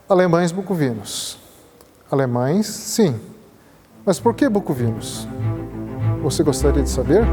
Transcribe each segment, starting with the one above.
Alemães bucovinos. Alemães, sim. Mas por que bucovinos? Você gostaria de saber?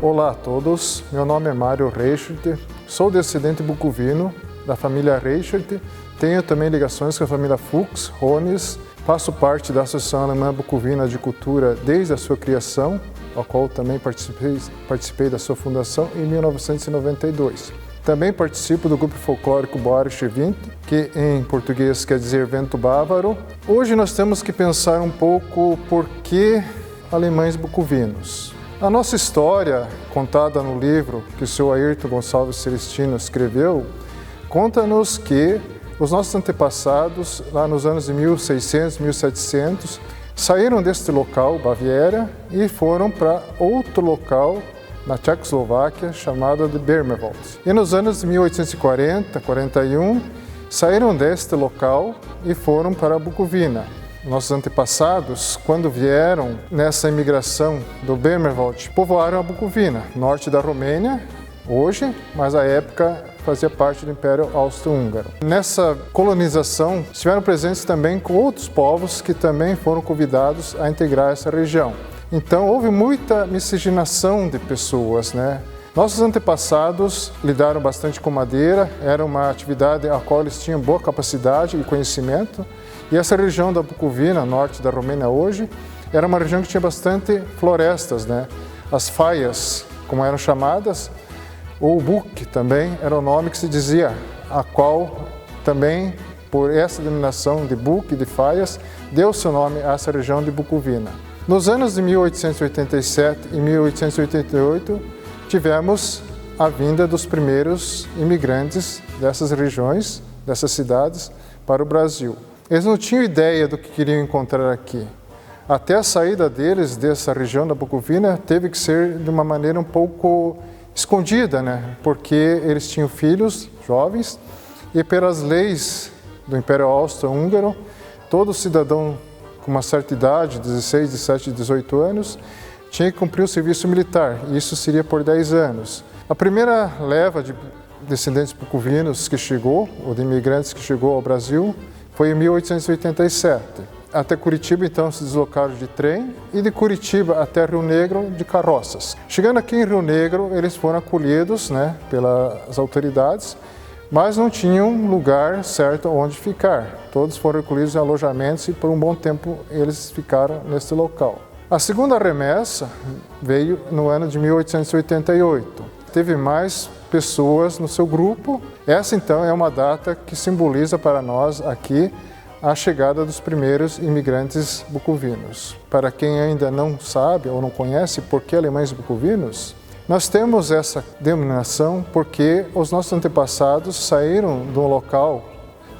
Olá a todos, meu nome é Mário Reichert, sou descendente bucovino da família Reichert, tenho também ligações com a família Fuchs, Rones, faço parte da Associação Alemã Bucovina de Cultura desde a sua criação, a qual também participei da sua fundação em 1992. Também participo do grupo folclórico Bayerische Wind, que em português quer dizer vento bávaro. Hoje nós temos que pensar um pouco por que alemães bucovinos. A nossa história, contada no livro que o Sr. Ayrton Gonçalves Celestino escreveu, conta-nos que os nossos antepassados, lá nos anos de 1600, 1700, saíram deste local, Baviera, e foram para outro local, na Tchecoslováquia, chamada de Böhmerwald. E nos anos de 1840, 41, saíram deste local e foram para a Bucovina. Nossos antepassados, quando vieram nessa imigração do Böhmerwald, povoaram a Bucovina, norte da Romênia, hoje, mas à época fazia parte do Império Austro-Húngaro. Nessa colonização, estiveram presentes também com outros povos que também foram convidados a integrar essa região. Então, houve muita miscigenação de pessoas, né? Nossos antepassados lidaram bastante com madeira, era uma atividade a qual eles tinham boa capacidade e conhecimento. E essa região da Bucovina, norte da Romênia hoje, era uma região que tinha bastante florestas, né? As faias, como eram chamadas, ou Buc também era o nome que se dizia, a qual também, por essa denominação de Buc, de faias, deu seu nome a essa região de Bucovina. Nos anos de 1887 e 1888, tivemos a vinda dos primeiros imigrantes dessas regiões, dessas cidades, para o Brasil. Eles não tinham ideia do que queriam encontrar aqui. Até a saída deles dessa região da Bucovina teve que ser de uma maneira um pouco escondida, né? Porque eles tinham filhos jovens e pelas leis do Império Austro-Húngaro, todo cidadão com uma certa idade, 16, 17, 18 anos, tinha que cumprir o serviço militar, e isso seria por 10 anos. A primeira leva de descendentes bucovinos que chegou, ou de imigrantes que chegou ao Brasil, foi em 1887. Até Curitiba, então, se deslocaram de trem e de Curitiba até Rio Negro de carroças. Chegando aqui em Rio Negro, eles foram acolhidos, né, pelas autoridades, mas não tinham lugar certo onde ficar. Todos foram recolhidos em alojamentos e por um bom tempo eles ficaram neste local. A segunda remessa veio no ano de 1888. Teve mais pessoas no seu grupo. Essa, então, é uma data que simboliza para nós aqui a chegada dos primeiros imigrantes bucovinos. Para quem ainda não sabe ou não conhece por que alemães bucovinos, nós temos essa denominação porque os nossos antepassados saíram de um local,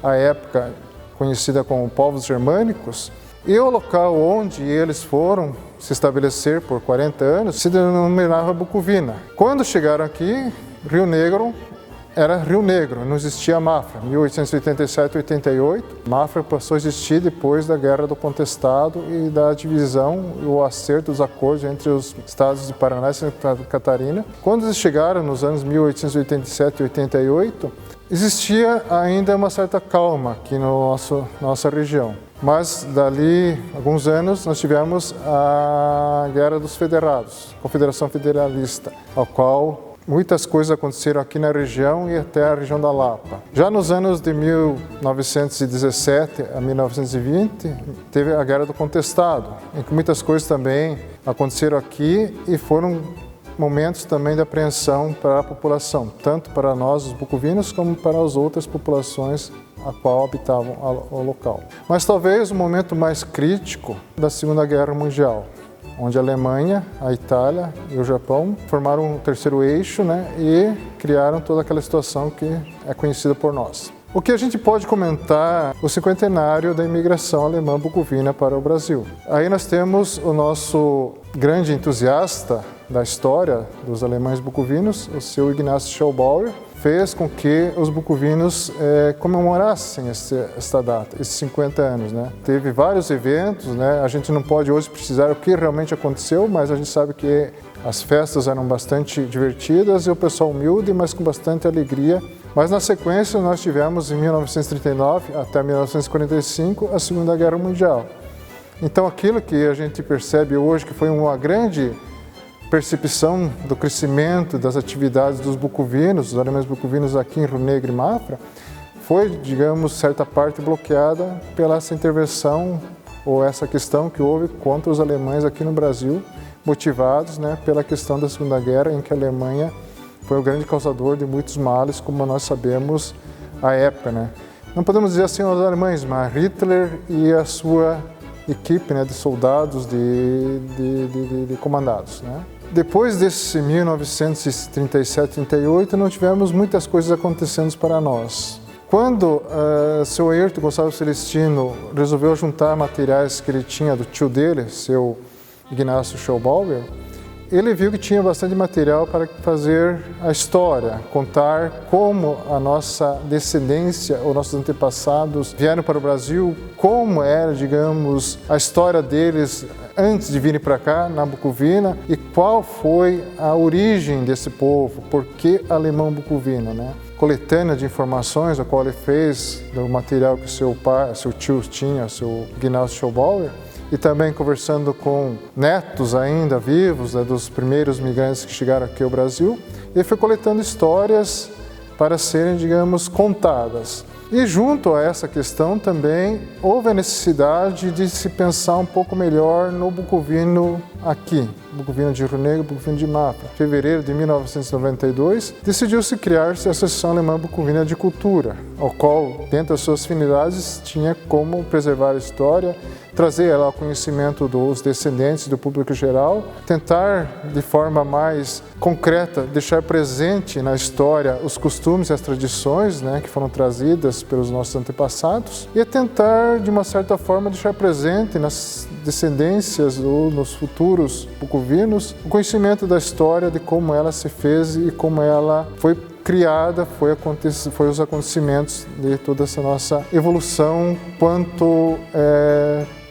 à época conhecida como povos germânicos, e o local onde eles foram se estabelecer por 40 anos se denominava Bucovina. Quando chegaram aqui, Rio Negro era Rio Negro, não existia Mafra. 1887-88, Mafra passou a existir depois da Guerra do Contestado e da divisão e o acerto dos acordos entre os estados de Paraná e Santa Catarina. Quando eles chegaram nos anos 1887 e 88, existia ainda uma certa calma aqui na nossa região. Mas, dali alguns anos, nós tivemos a Guerra dos Federados, Confederação Federalista, a qual muitas coisas aconteceram aqui na região e até a região da Lapa. Já nos anos de 1917 a 1920, teve a Guerra do Contestado, em que muitas coisas também aconteceram aqui e foram momentos também de apreensão para a população, tanto para nós, os bucovinos, como para as outras populações a qual habitavam o local. Mas talvez o momento mais crítico da Segunda Guerra Mundial, onde a Alemanha, a Itália e o Japão formaram um terceiro eixo, né, e criaram toda aquela situação que é conhecida por nós. O que a gente pode comentar o cinquentenário da imigração alemã bucovina para o Brasil. Aí nós temos o nosso grande entusiasta da história dos alemães bucovinos, o seu Ignaz Schellbauer, fez com que os bucovinos comemorassem esta data, esses 50 anos. Né? Teve vários eventos, né? A gente não pode hoje precisar o que realmente aconteceu, mas a gente sabe que as festas eram bastante divertidas e o pessoal humilde, mas com bastante alegria. Mas na sequência nós tivemos, em 1939 até 1945, a Segunda Guerra Mundial. Então aquilo que a gente percebe hoje que foi uma grande percepção do crescimento das atividades dos bucovinos, dos alemães bucovinos aqui em Rio Negro e Mafra, foi, digamos, certa parte bloqueada pela essa intervenção ou essa questão que houve contra os alemães aqui no Brasil, motivados, né, pela questão da Segunda Guerra, em que a Alemanha foi o grande causador de muitos males, como nós sabemos à época. Né? Não podemos dizer assim os alemães, mas Hitler e a sua equipe, né, de soldados, de comandados. Né? Depois desse 1937-38, não tivemos muitas coisas acontecendo para nós. Quando seu Ayrton Gonçalves Celestino resolveu juntar materiais que ele tinha do tio dele, seu Ignácio Schellbauer, ele viu que tinha bastante material para fazer a história, contar como a nossa descendência, ou nossos antepassados vieram para o Brasil, como era, digamos, a história deles antes de virem para cá, na Bucovina, e qual foi a origem desse povo, por que alemão bucovino, né? Coletânea de informações, a qual ele fez do material que seu pai, seu tio tinha, seu Ignácio Schellbauer, e também conversando com netos ainda vivos, né, dos primeiros migrantes que chegaram aqui ao Brasil, ele foi coletando histórias para serem, digamos, contadas. E junto a essa questão também houve a necessidade de se pensar um pouco melhor no bucovino aqui, bucovino de Rio Negro, bucovino de Mafra. Em fevereiro de 1992, decidiu-se criar-se a Associação Alemã Bucovina de Cultura, ao qual, dentro das suas finalidades, tinha como preservar a história, trazer ela ao conhecimento dos descendentes, do público geral, tentar, de forma mais concreta, deixar presente na história os costumes e as tradições, né, que foram trazidas pelos nossos antepassados, e tentar, de uma certa forma, deixar presente nas descendências ou nos futuros bucovinos o conhecimento da história, de como ela se fez e como ela foi criada, foi os acontecimentos de toda essa nossa evolução quanto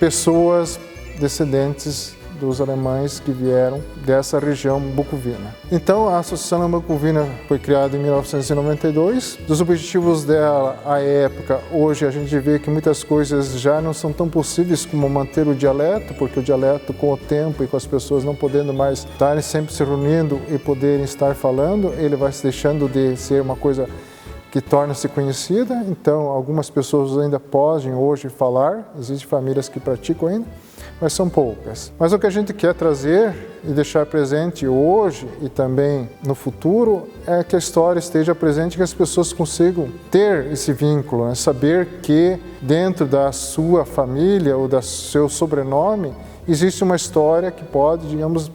pessoas descendentes dos alemães que vieram dessa região bucovina. Então, a Associação Alemã Bucovina foi criada em 1992. Dos objetivos dela, à época, hoje a gente vê que muitas coisas já não são tão possíveis como manter o dialeto, porque o dialeto, com o tempo e com as pessoas não podendo mais estarem sempre se reunindo e poderem estar falando, ele vai se deixando de ser uma coisa que torna-se conhecida. Então, algumas pessoas ainda podem hoje falar, existem famílias que praticam ainda, mas são poucas. Mas o que a gente quer trazer e deixar presente hoje e também no futuro é que a história esteja presente, que as pessoas consigam ter esse vínculo, né? Saber que dentro da sua família ou do seu sobrenome existe uma história que pode, digamos,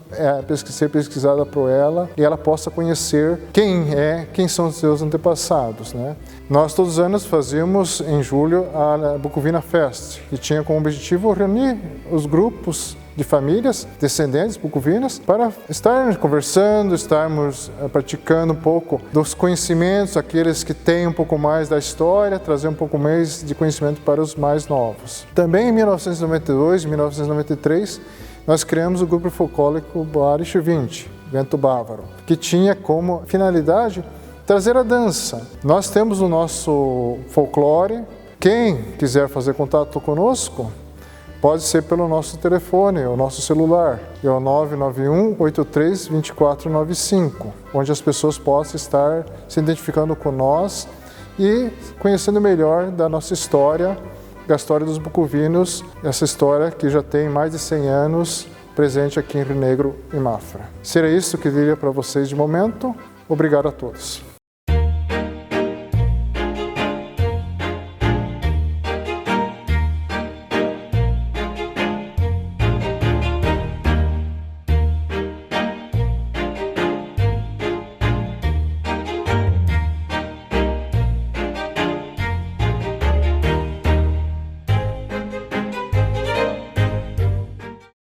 ser pesquisada por ela e ela possa conhecer quem são os seus antepassados, né? Nós todos os anos fazíamos em julho a Bucovina Fest, que tinha como objetivo reunir os grupos de famílias descendentes bucovinas para estarmos conversando, estarmos praticando um pouco dos conhecimentos, aqueles que têm um pouco mais da história, trazer um pouco mais de conhecimento para os mais novos. Também em 1992 e 1993, nós criamos o grupo folclórico Bayerische Wind, Vento Bávaro, que tinha como finalidade trazer a dança. Nós temos o nosso folclore. Quem quiser fazer contato conosco, pode ser pelo nosso telefone, o nosso celular, é o 991-83-2495, onde as pessoas possam estar se identificando com nós e conhecendo melhor da nossa história, da história dos bucovinos, essa história que já tem mais de 100 anos presente aqui em Rio Negro e Mafra. Seria isso que eu diria para vocês de momento. Obrigado a todos.